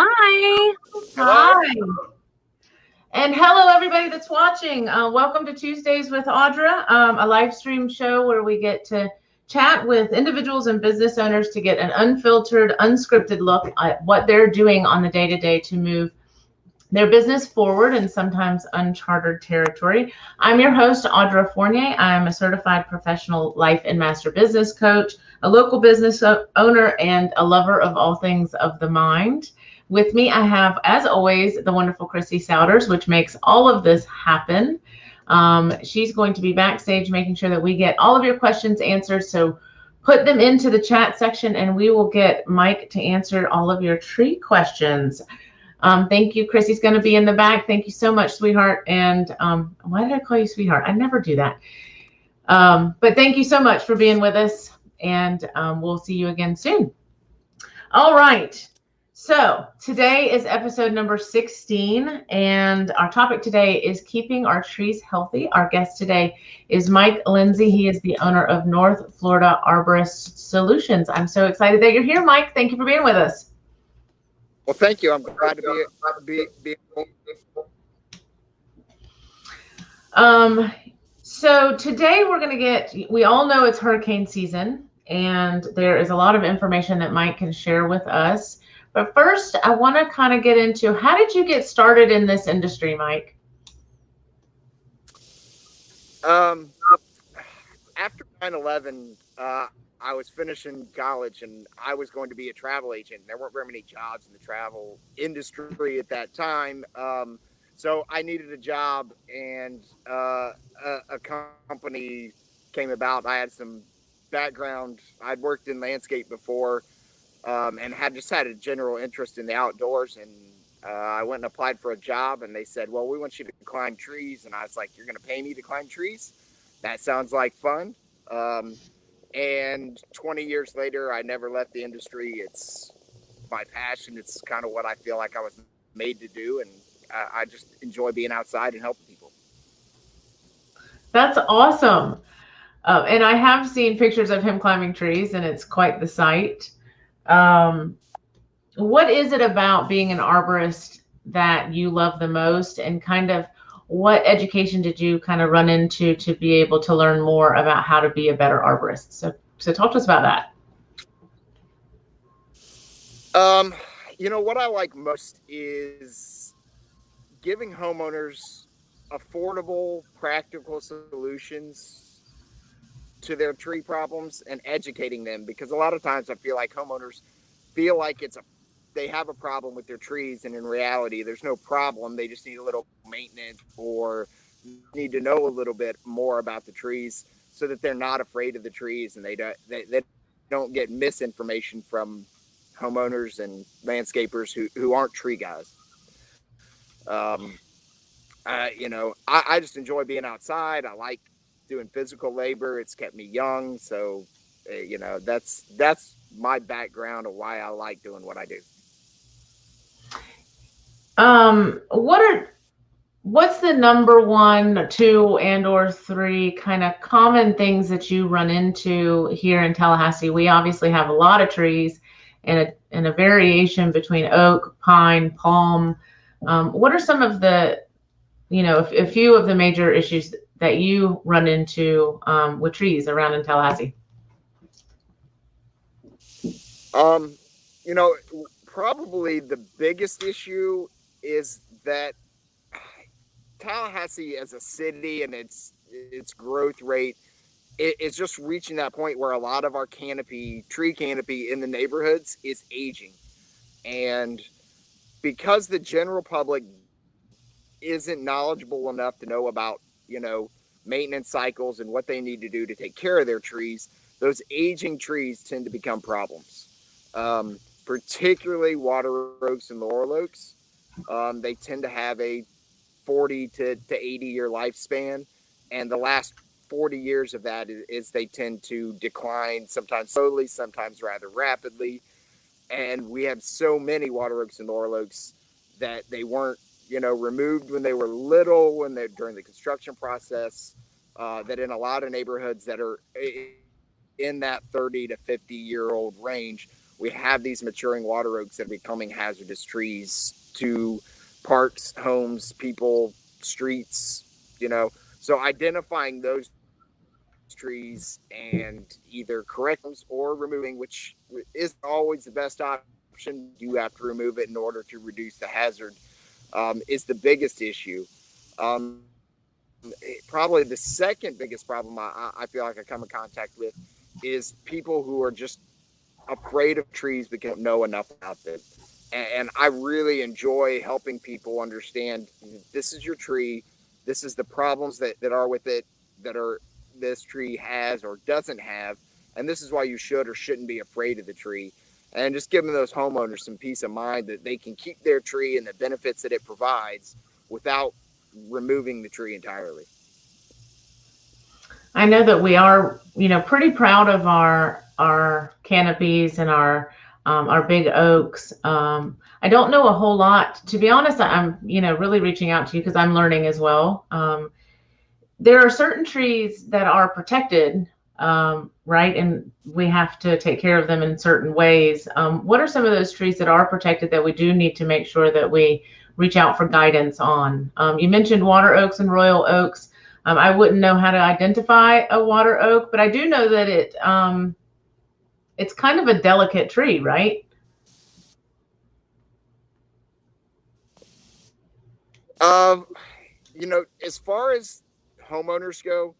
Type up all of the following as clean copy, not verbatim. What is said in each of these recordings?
Hi. Hello. Hi. And hello, everybody that's watching. Welcome to Tuesdays with Audra, a live stream show where we get to chat with individuals and business owners to get an unfiltered, unscripted look at what they're doing on the day-to-day to move their business forward in sometimes uncharted territory. I'm your host, Audra Fournier. I'm a certified professional life and master business coach, a local business owner, and a lover of all things of the mind. With me, I have, as always, the wonderful Crepe Myrtles, which makes all of this happen. She's going to be backstage making sure that we get all of your questions answered. So put them into the chat section and we will get Mike to answer all of your tree questions. Thank you. Chrissy's going to be in the back. Thank you so much, sweetheart. And why did I call you sweetheart? I never do that. But thank you so much for being with us. And we'll see you again soon. All right. So today is episode number 16. And our topic today is keeping our trees healthy. Our guest today is Mike Lindsey. He is the owner of North Florida Arborist Solutions. I'm so excited that you're here, Mike. Thank you for being with us. Well, thank you. I'm glad to be. So today we're going to we all know it's hurricane season, and there is a lot of information that Mike can share with us. But first, I want to kind of get into, how did you get started in this industry, Mike? After 9/11, I was finishing college and I was going to be a travel agent. There weren't very many jobs in the travel industry at that time. So I needed a job, and a company came about. I had some background. I'd worked in landscape before, and had a general interest in the outdoors. And I went and applied for a job, and they said, well, we want you to climb trees. And I was like, you're going to pay me to climb trees? That sounds like fun. And 20 years later, I never left the industry. It's my passion. It's kind of what I feel like I was made to do. And I just enjoy being outside and helping people. That's awesome. And I have seen pictures of him climbing trees, and it's quite the sight. What is it about being an arborist that you love the most, and kind of what education did you kind of run into to be able to learn more about how to be a better arborist? So talk to us about that. What I like most is giving homeowners affordable, practical solutions to their tree problems and educating them, because a lot of times I feel like homeowners feel like they have a problem with their trees, and in reality there's no problem. They just need a little maintenance, or need to know a little bit more about the trees so that they're not afraid of the trees, and they don't get misinformation from homeowners and landscapers who aren't tree guys. I just enjoy being outside. I like doing physical labor. It's kept me young. So, that's my background of why I like doing what I do. What's the number 1, 2, and/or 3 kind of common things that you run into here in Tallahassee? We obviously have a lot of trees and a variation between oak, pine, palm. What are some of the, a few of the major issues that you run into with trees around in Tallahassee? Probably the biggest issue is that Tallahassee as a city and its growth rate is just reaching that point where a lot of our tree canopy in the neighborhoods is aging. And because the general public isn't knowledgeable enough to know about, maintenance cycles and what they need to do to take care of their trees, those aging trees tend to become problems. Particularly water oaks and laurel oaks. They tend to have a 40 to 80 year lifespan, and the last 40 years of that is they tend to decline, sometimes slowly, sometimes rather rapidly. And we have so many water oaks and laurel oaks that they weren't removed when they were little, during the construction process, that in a lot of neighborhoods that are in that 30 to 50 year old range, we have these maturing water oaks that are becoming hazardous trees to parks, homes, people, streets, So identifying those trees and either correct them or removing, which is always the best option. You have to remove it in order to reduce the hazard, is the biggest issue. Probably the second biggest problem I feel like I come in contact with is people who are just afraid of trees because they don't know enough about them. And I really enjoy helping people understand this is your tree. This is the problems that are with it, that are this tree has or doesn't have. And this is why you should or shouldn't be afraid of the tree. And just giving those homeowners some peace of mind that they can keep their tree and the benefits that it provides without removing the tree entirely. I know that we are, pretty proud of our canopies and our big oaks. I don't know a whole lot, to be honest. I'm, really reaching out to you because I'm learning as well. There are certain trees that are protected, right? And we have to take care of them in certain ways. What are some of those trees that are protected that we do need to make sure that we reach out for guidance on? You mentioned water oaks and royal oaks. I wouldn't know how to identify a water oak, but I do know that it's kind of a delicate tree, right? As far as homeowners go,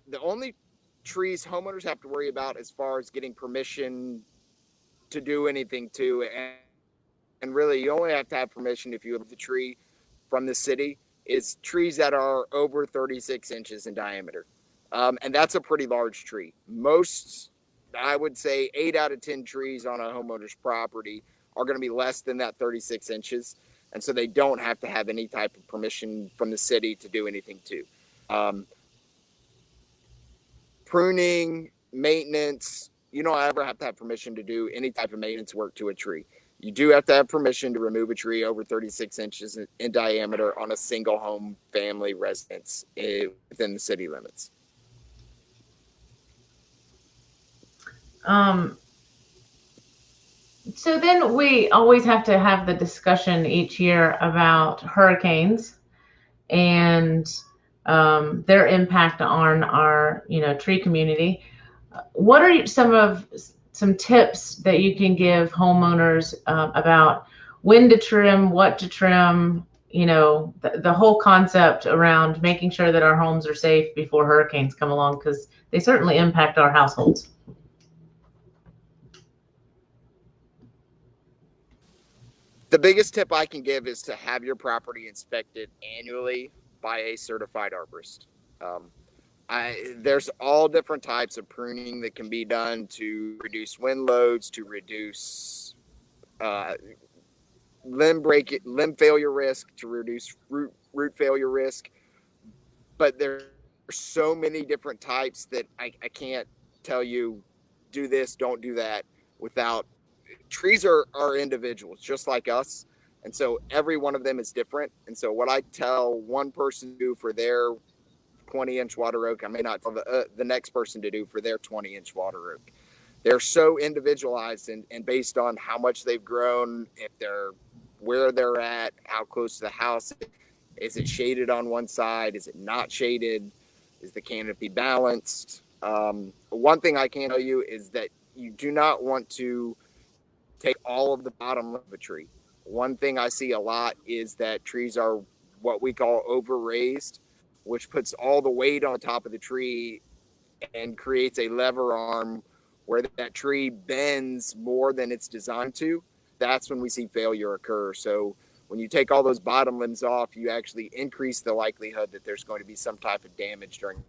the only trees homeowners have to worry about as far as getting permission to do anything to, and really you only have to have permission if you have the tree from the city, is trees that are over 36 inches in diameter. And that's a pretty large tree. Most, I would say 8 out of 10 trees on a homeowner's property are going to be less than that 36 inches. And so they don't have to have any type of permission from the city to do anything to. Pruning, maintenance, you don't ever have to have permission to do any type of maintenance work to a tree. You do have to have permission to remove a tree over 36 inches in diameter on a single home family residence within the city limits. So then we always have to have the discussion each year about hurricanes and their impact on our, tree community. What are some tips that you can give homeowners about when to trim, what to trim, the whole concept around making sure that our homes are safe before hurricanes come along, because they certainly impact our households? The biggest tip I can give is to have your property inspected annually by a certified arborist. There's all different types of pruning that can be done to reduce wind loads, to reduce limb failure risk, to reduce root failure risk. But there are so many different types that I can't tell you, do this, don't do that, without. Trees are individuals just like us. And so every one of them is different. And so what I tell one person to do for their 20-inch water oak, I may not tell the next person to do for their 20-inch water oak. They're so individualized and based on how much they've grown, where they're at, how close to the house. Is it shaded on one side? Is it not shaded? Is the canopy balanced? One thing I can tell you is that you do not want to take all of the bottom of a tree. One thing I see a lot is that trees are what we call over-raised, which puts all the weight on top of the tree and creates a lever arm where that tree bends more than it's designed to. That's when we see failure occur. So when you take all those bottom limbs off, you actually increase the likelihood that there's going to be some type of damage during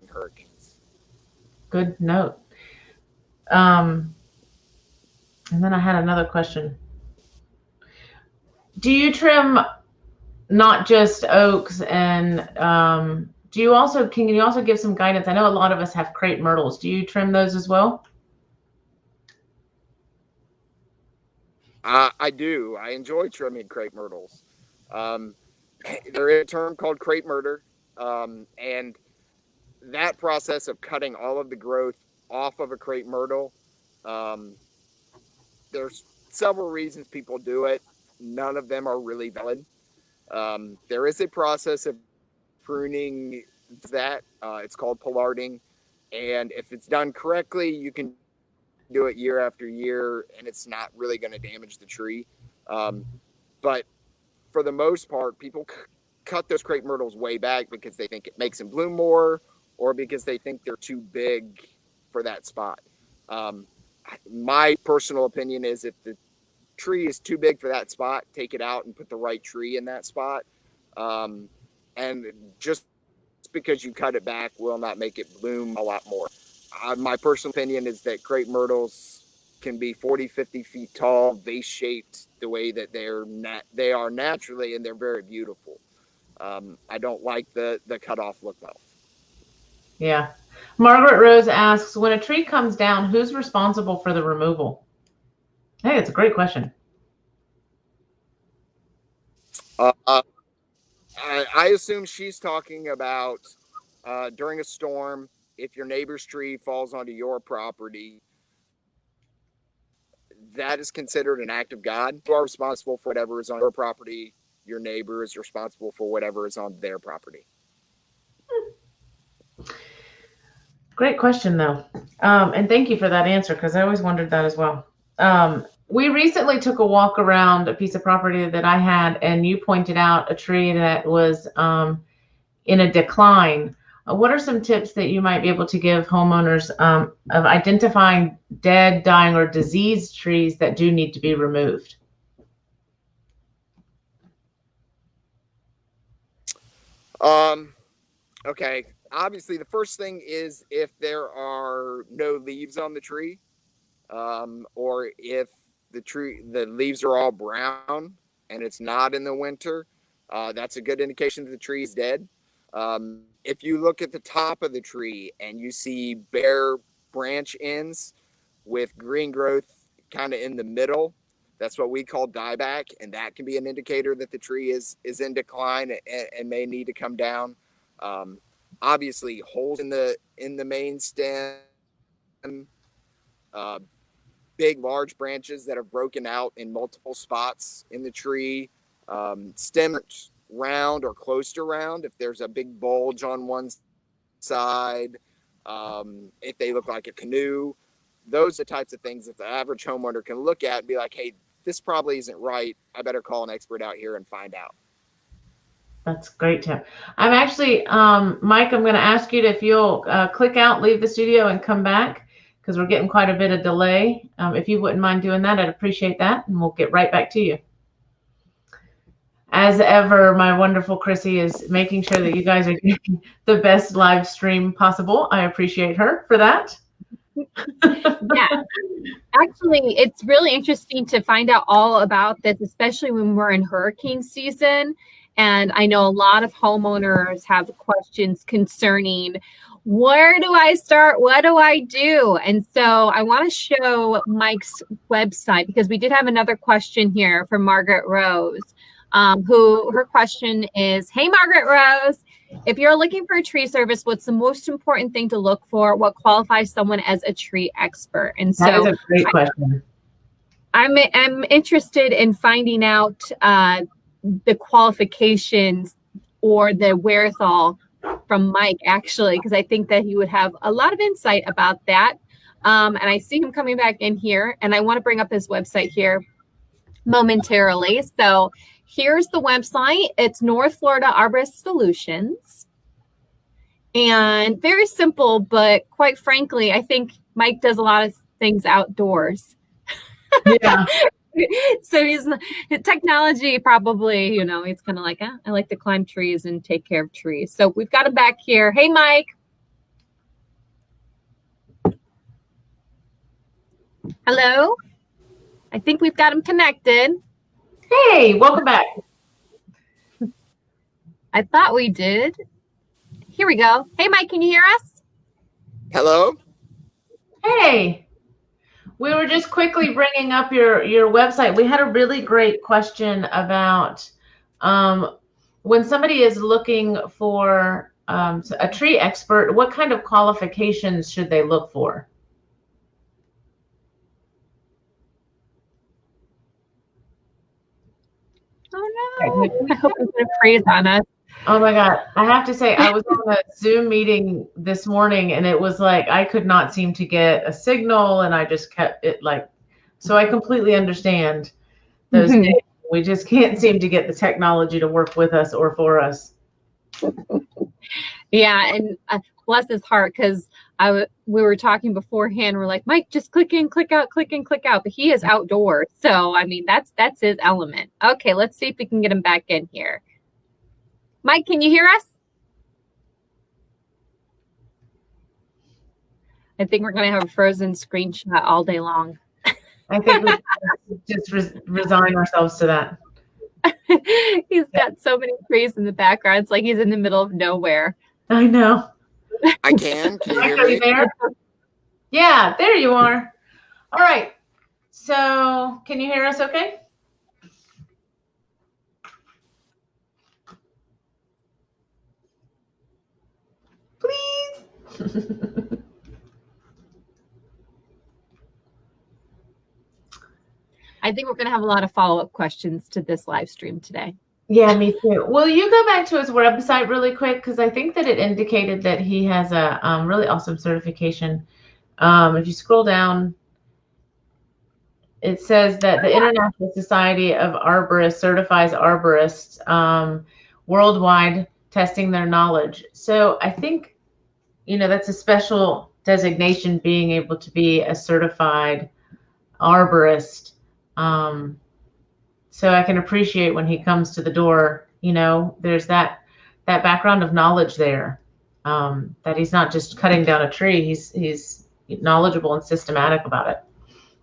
hurricanes. Good note. And then I had another question. Do you trim not just oaks, and can you also give some guidance? I know a lot of us have crepe myrtles. Do you trim those as well? I do. I enjoy trimming crepe myrtles. There is a term called crepe myrtle, and that process of cutting all of the growth off of a crepe myrtle there's several reasons people do it. None of them are really valid. There is a process of pruning that it's called pollarding, and if it's done correctly, you can do it year after year, and it's not really going to damage the tree. But for the most part, people cut those crepe myrtles way back because they think it makes them bloom more, or because they think they're too big for that spot. My personal opinion is if the tree is too big for that spot, take it out and put the right tree in that spot. And just because you cut it back will not make it bloom a lot more. My personal opinion is that crepe myrtles can be 40, 50 feet tall, vase shaped the way that they are naturally, and they're very beautiful. I don't like the cut off look though. Yeah. Margaret Rose asks, when a tree comes down, who's responsible for the removal? Hey, it's a great question. I assume she's talking about during a storm, if your neighbor's tree falls onto your property, that is considered an act of God. You are responsible for whatever is on your property. Your neighbor is responsible for whatever is on their property. Great question, though. And thank you for that answer, because I always wondered that as well. We recently took a walk around a piece of property that I had, and you pointed out a tree that was in a decline. What are some tips that you might be able to give homeowners of identifying dead, dying, or diseased trees that do need to be removed? Okay. Obviously, the first thing is if there are no leaves on the tree, or if the leaves are all brown and it's not in the winter, that's a good indication that the tree is dead. If you look at the top of the tree and you see bare branch ends with green growth kind of in the middle, that's what we call dieback, and that can be an indicator that the tree is in decline and may need to come down. Obviously, holes in the main stem, big, large branches that have broken out in multiple spots in the tree, stems round or close to round, if there's a big bulge on one side, if they look like a canoe, those are the types of things that the average homeowner can look at and be like, hey, this probably isn't right. I better call an expert out here and find out. That's great, Tim. I'm actually, Mike, I'm going to ask you if you'll click out, leave the studio, and come back, because we're getting quite a bit of delay. If you wouldn't mind doing that, I'd appreciate that, and we'll get right back to you. As ever, my wonderful Chrissy is making sure that you guys are getting the best live stream possible. I appreciate her for that. Yeah, actually, it's really interesting to find out all about this, especially when we're in hurricane season. And I know a lot of homeowners have questions concerning, where do I start? What do I do? And so I want to show Mike's website, because we did have another question here from Margaret Rose, who her question is, hey, Margaret Rose, if you're looking for a tree service, what's the most important thing to look for? What qualifies someone as a tree expert? And so that is a great question. I'm interested in finding out the qualifications or the wherewithal from Mike, actually, because I think that he would have a lot of insight about that. And I see him coming back in here, and I want to bring up his website here momentarily. So here's the website. It's North Florida Arborist Solutions. And very simple, but quite frankly, I think Mike does a lot of things outdoors. Yeah. So technology probably, he's kind of like, I like to climb trees and take care of trees. So we've got him back here. Hey, Mike. Hello. I think we've got him connected. Hey, welcome back. I thought we did. Here we go. Hey, Mike, can you hear us? Hello. Hey. We were just quickly bringing up your website. We had a really great question about when somebody is looking for a tree expert, what kind of qualifications should they look for? I hope he's going to freeze on us. Oh my God. I have to say, I was on a Zoom meeting this morning and it was like, I could not seem to get a signal and I just kept it like, so I completely understand those days. We just can't seem to get the technology to work with us or for us. Yeah. And bless his heart, because we were talking beforehand. We're like, Mike, just click in, click out, click in, click out. But he is outdoors. So, I mean, that's his element. Okay. Let's see if we can get him back in here. Mike, can you hear us? I think we're going to have a frozen screenshot all day long. I think we just resign ourselves to that. He's got so many trees in the background. It's like he's in the middle of nowhere. I know. I can. Can you hear Are me? you there? Yeah, there you are. All right. So can you hear us okay? Please. I think we're going to have a lot of follow-up questions to this live stream today. Yeah, me too. Will you go back to his website really quick? Because I think that it indicated that he has a really awesome certification. If you scroll down, it says that the International Society of Arborists certifies arborists worldwide, testing their knowledge. So I think, you know, that's a special designation, being able to be a certified arborist. So I can appreciate when he comes to the door, you know, there's that background of knowledge there, that he's not just cutting down a tree. He's knowledgeable and systematic about it.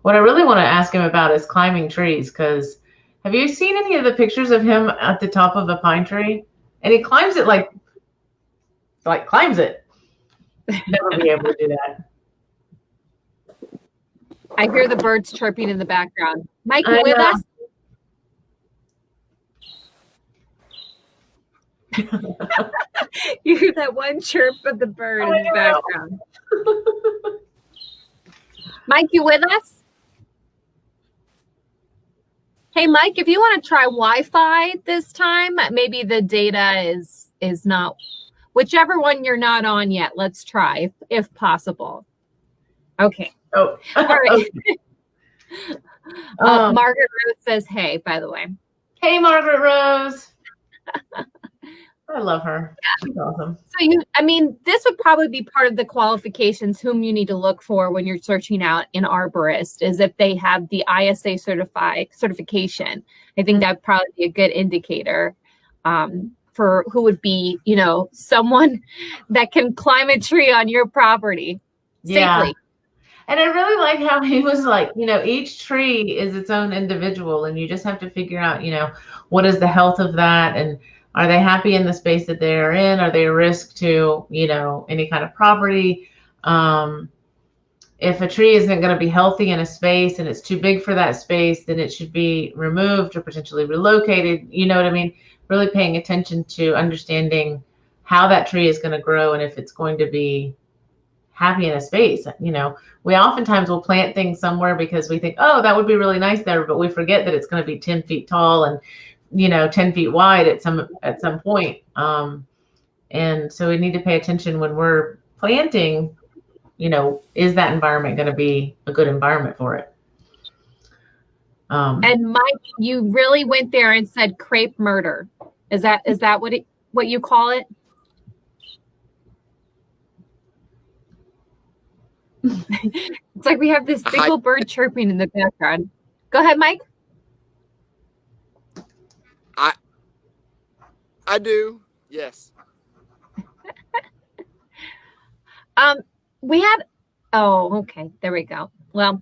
What I really want to ask him about is climbing trees, because have you seen any of the pictures of him at the top of a pine tree? And he climbs it like climbs it. Never be able to do that. I hear the birds chirping in the background. Mike, you with us? You hear that one chirp of the bird in the background. Mike, you with us? Hey, Mike, if you want to try Wi-Fi this time, maybe the data is not, whichever one you're not on yet, let's try if possible. Okay. Oh, all right. Margaret Rose says, hey, by the way. Hey, Margaret Rose. I love her. She's awesome. So this would probably be part of the qualifications whom you need to look for when you're searching out an arborist, is if they have the ISA certification. I think that'd probably be a good indicator for who would be, you know, someone that can climb a tree on your property safely. And I really like how he was like, you know, each tree is its own individual, and you just have to figure out, you know, what is the health of that, and are they happy in the space that they're in? Are they a risk to, you know, any kind of property? If a tree isn't going to be healthy in a space and it's too big for that space, then it should be removed or potentially relocated. You know what I mean? Really paying attention to understanding how that tree is going to grow and if it's going to be happy in a space. You know, we oftentimes will plant things somewhere because we think, oh, that would be really nice there, but we forget that it's going to be 10 feet tall and, you know, 10 feet wide at some point. And so we need to pay attention when we're planting, you know, is that environment going to be a good environment for it? And Mike, you really went there and said Crepe Myrtle. Is that what you call it? It's like we have this single bird chirping in the background. Go ahead, Mike. I do. Yes. Okay. There we go. Well,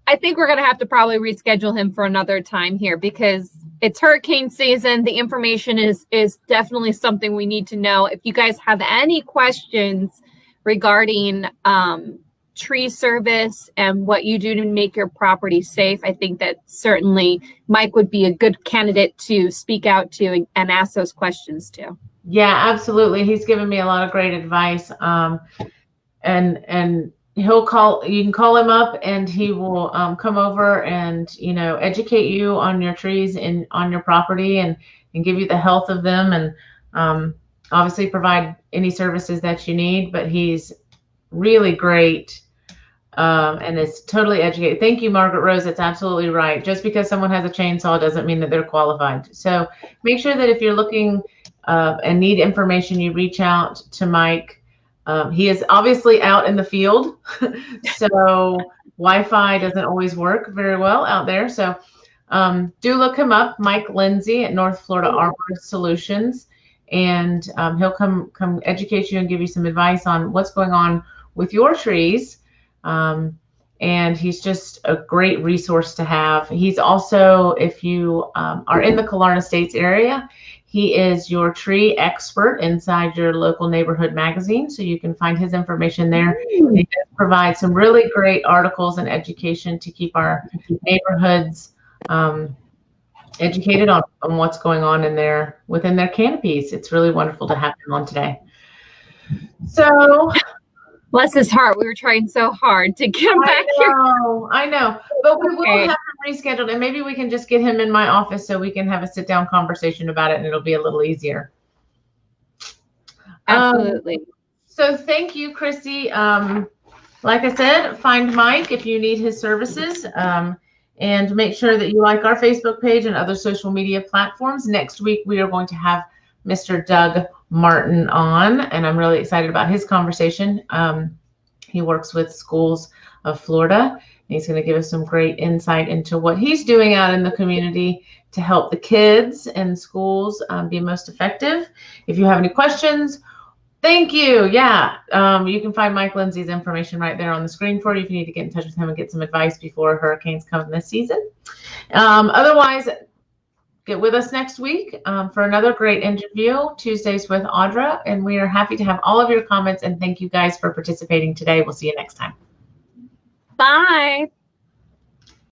I think we're going to have to probably reschedule him for another time here because it's hurricane season. The information is definitely something we need to know. If you guys have any questions regarding tree service and what you do to make your property safe, I think that certainly Mike would be a good candidate to speak out to and ask those questions to. Yeah, absolutely. He's given me a lot of great advice. And you can call him up and he will come over and, educate you on your trees and on your property and give you the health of them and obviously provide any services that you need. But he's really great and is totally educated. Thank you, Margaret Rose. That's absolutely right. Just because someone has a chainsaw doesn't mean that they're qualified. So make sure that if you're looking and need information, you reach out to Mike. He is obviously out in the field, so Wi-Fi doesn't always work very well out there. So do look him up, Mike Lindsey at North Florida Arborist Solutions, and he'll come educate you and give you some advice on what's going on with your trees. And he's just a great resource to have. He's also, if you are in the Killarney Estates area, he is your tree expert inside your local neighborhood magazine, so you can find his information there. He does provide some really great articles and education to keep our neighborhoods educated on what's going on within their canopies. It's really wonderful to have him on today. So, bless his heart. We were trying so hard to get him back here. I know. But we will have him rescheduled, and maybe we can just get him in my office so we can have a sit-down conversation about it, and it'll be a little easier. Absolutely. So thank you, Christy. Like I said, find Mike if you need his services, and make sure that you like our Facebook page and other social media platforms. Next week, we are going to have Mr. Doug Martin on, and I'm really excited about his conversation. He works with schools of Florida, and he's going to give us some great insight into what he's doing out in the community to help the kids and schools be most effective. If you have any questions, thank you. Yeah, you can find Mike Lindsey's information right there on the screen for you if you need to get in touch with him and get some advice before hurricanes come this season. Otherwise, get with us next week for another great interview, Tuesdays with Audra, and we are happy to have all of your comments, and thank you guys for participating today. We'll see you next time. Bye.